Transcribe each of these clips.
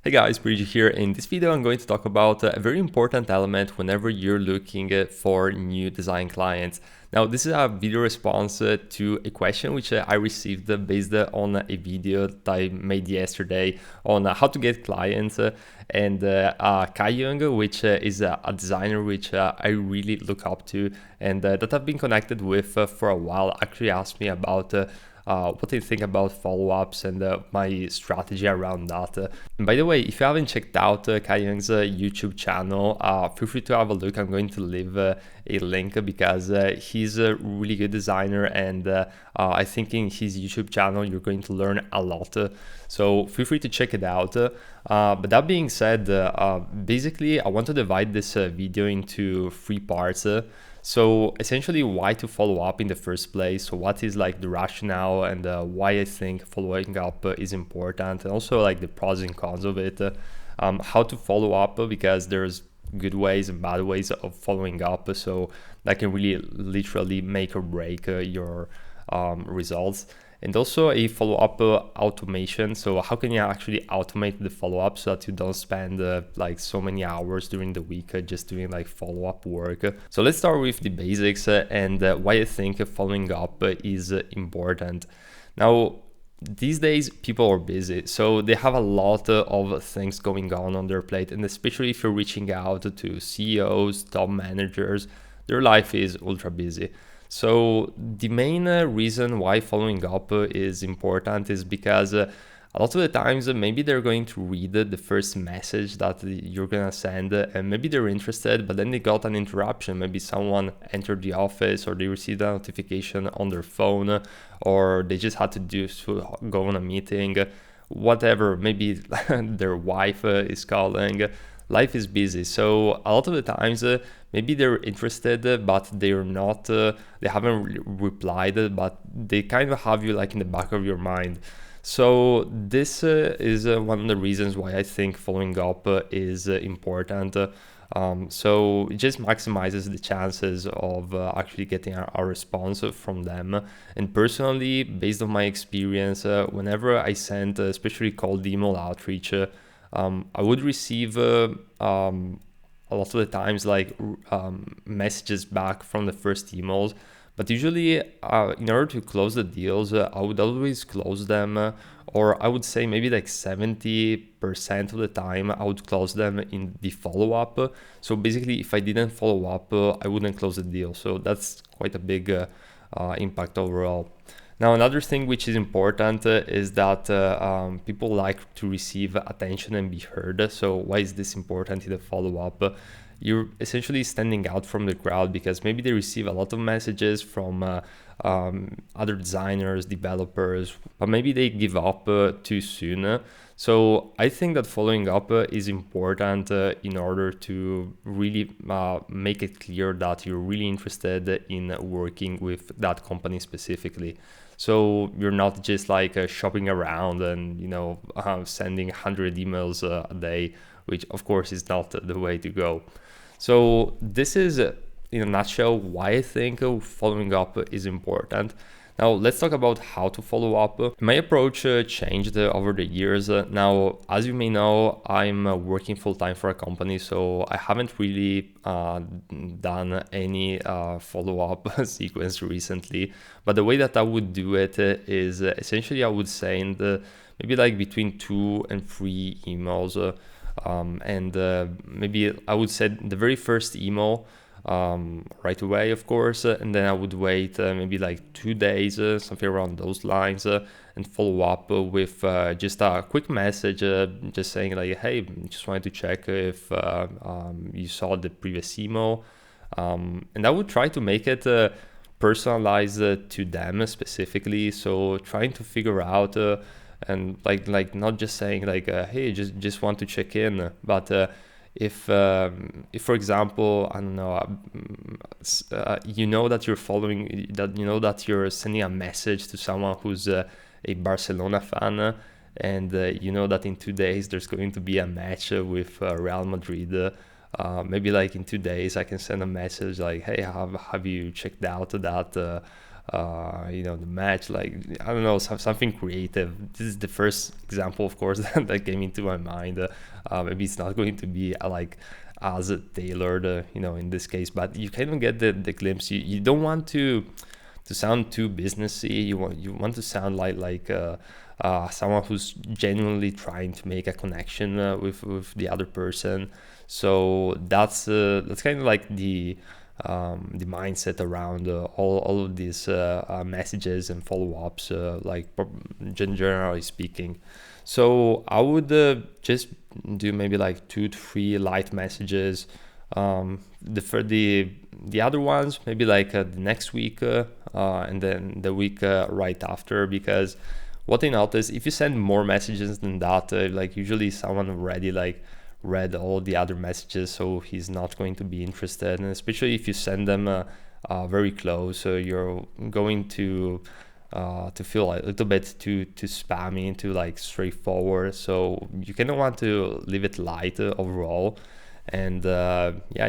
Hey guys, Bridget here. In this video, I'm going to talk about a very important element whenever you're looking for new design clients. Now, this is a video response to a question which I received based on a video that I made yesterday on how to get clients. And Kai Young, which is a designer which I really look up to and that I've been connected with for a while, actually asked me about what I think about follow-ups and my strategy around that. And by the way, if you haven't checked out Kai Young's YouTube channel, feel free to have a look. I'm going to leave a link because he's a really good designer, and I think in his YouTube channel you're going to learn a lot. So feel free to check it out. But that being said, basically I want to divide this video into three parts. So essentially, why to follow up in the first place? So what is like the rationale and why I think following up is important, and also like the pros and cons of it. How to follow up because there's good ways and bad ways of following up. So that can really literally make or break your results. And also a follow-up automation. So how can you actually automate the follow-up so that you don't spend like so many hours during the week just doing like follow-up work? So let's start with the basics and why I think following up is important. Now, these days people are busy, so they have a lot of things going on their plate, and especially if you're reaching out to CEOs, top managers, their life is ultra busy. So the main reason why following up is important is because a lot of the times maybe they're going to read the first message that you're gonna send and maybe they're interested, but then they got an interruption. Maybe someone entered the office or they received a notification on their phone, or they just had to go on a meeting, whatever. Maybe their wife is calling. Life is busy, so a lot of the times maybe they're interested but they're not they haven't replied, but they kind of have you like in the back of your mind. So this is one of the reasons why I think following up is important. So it just maximizes the chances of actually getting a response from them. And personally, based on my experience, whenever I sent especially cold email outreach, I would receive a lot of the times like messages back from the first emails, but usually in order to close the deals, I would always close them, or I would say maybe like 70% of the time I would close them in the follow-up. So basically, if I didn't follow up, I wouldn't close the deal. So that's quite a big impact overall. Now, another thing which is important is that people like to receive attention and be heard. So why is this important in the follow-up? You're essentially standing out from the crowd because maybe they receive a lot of messages from other designers, developers, but maybe they give up too soon. So I think that following up is important in order to really make it clear that you're really interested in working with that company specifically. So you're not just like shopping around and sending 100 emails a day, which of course is not the way to go. So this is in a nutshell why I think following up is important. Now let's talk about how to follow up. My approach changed over the years. Now, as you may know, I'm working full-time for a company, so I haven't really done any follow-up sequence recently. But the way that I would do it is essentially I would send maybe like between 2 and 3 emails. And maybe I would send the very first email right away, of course, and then I would wait maybe like 2 days, something around those lines, and follow up with just a quick message, just saying like, hey, just wanted to check if you saw the previous email, and I would try to make it personalized to them specifically. So trying to figure out and like not just saying like, hey, just want to check in, but if for example, I don't know, that you're following, that you're sending a message to someone who's a Barcelona fan, and that in 2 days there's going to be a match with Real Madrid. Maybe like in 2 days I can send a message like, hey, have you checked out that the match, like, I don't know, something creative. This is the first example, of course, that came into my mind. Maybe it's not going to be like as tailored, in this case, but you kind of get the glimpse. You don't want to sound too businessy. You want to sound like someone who's genuinely trying to make a connection with the other person. So that's kind of like the mindset around all of these messages and follow-ups, like generally speaking. So I would just do maybe like 2 to 3 light messages. For the other ones, maybe like the next week and then the week right after, because what I noticed, if you send more messages than that, like usually someone already like read all the other messages, so he's not going to be interested. And especially if you send them very close, you're going to feel like a little bit too spammy, too like straightforward. So you kind of want to leave it light overall, and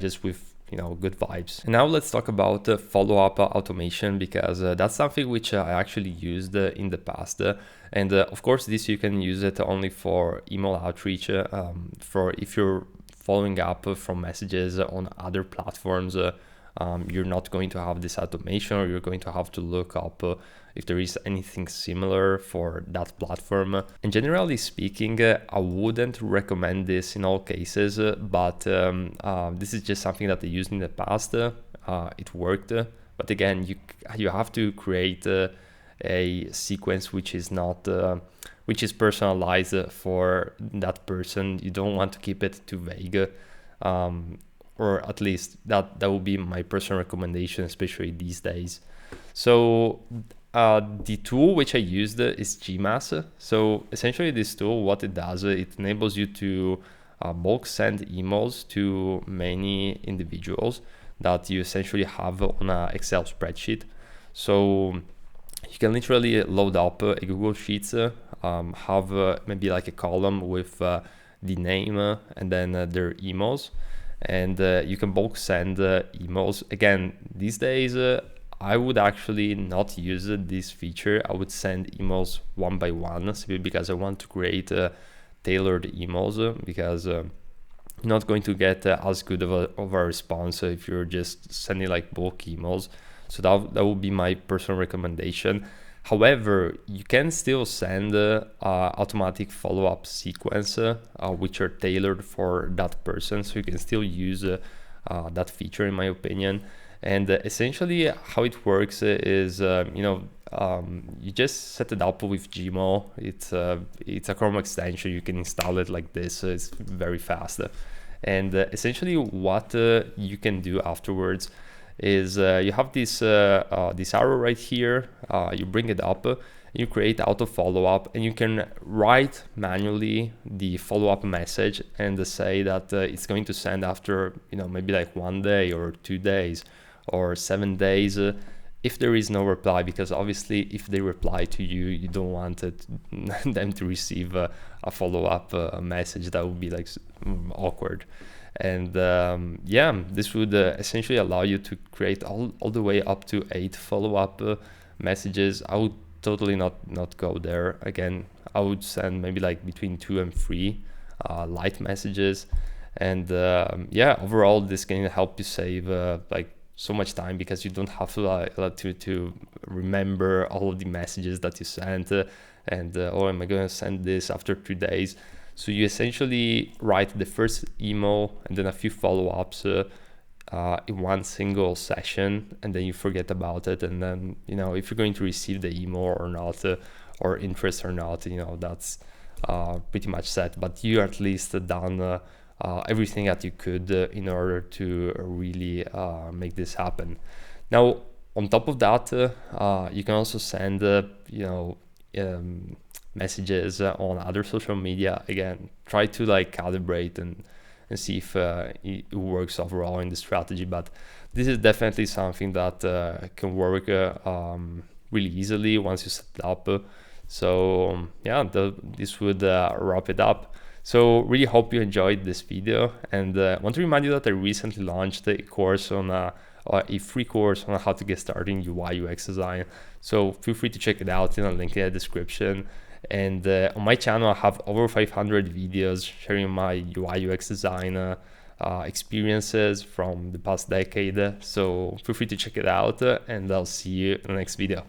just with good vibes. And now let's talk about follow-up automation, because that's something which I actually used in the past. And of course, this you can use it only for email outreach. For if you're following up from messages on other platforms, you're not going to have this automation, or you're going to have to look up if there is anything similar for that platform. And generally speaking, I wouldn't recommend this in all cases, but this is just something that I used in the past. It worked, but again, you have to create a sequence which is not which is personalized for that person. You don't want to keep it too vague. Or at least that would be my personal recommendation, especially these days. So the tool which I used is Gmass. So essentially this tool, what it does, it enables you to bulk send emails to many individuals that you essentially have on an Excel spreadsheet. So you can literally load up a Google Sheets, have maybe like a column with the name and then their emails. And you can bulk send emails. Again, these days, I would actually not use this feature. I would send emails one by one, simply because I want to create tailored emails, because you're not going to get as good of a response if you're just sending like bulk emails. So that would be my personal recommendation. However, you can still send automatic follow-up sequence, which are tailored for that person. So you can still use that feature, in my opinion. And essentially how it works is, you just set it up with Gmail. It's a Chrome extension. You can install it like this. It's very fast. And essentially what you can do afterwards is you have this arrow right here. You bring it up, you create auto follow-up, and you can write manually the follow-up message and say that it's going to send after maybe like 1 day or 2 days or 7 days if there is no reply, because obviously if they reply to you, you don't want them to receive a follow-up message. That would be like awkward. And this would essentially allow you to create all the way up to 8 follow-up messages. I would totally not go there. Again, I would send maybe like between 2 and 3 light messages. And overall, this can help you save like so much time, because you don't have to remember all of the messages that you sent and am I going to send this after 2 days? So you essentially write the first email and then a few follow-ups in one single session, and then you forget about it. And then, if you're going to receive the email or not, or interest or not, that's pretty much set. But you at least done everything that you could in order to really make this happen. Now, on top of that, you can also send, messages on other social media. Again, try to like calibrate and see if it works overall in the strategy. But this is definitely something that can work really easily once you set it up. So this would wrap it up. So really hope you enjoyed this video, and want to remind you that I recently launched a course on a free course on how to get started in UI UX design. So feel free to check it out in a link in the description. And on my channel, I have over 500 videos sharing my UI UX design experiences from the past decade. So feel free to check it out, and I'll see you in the next video.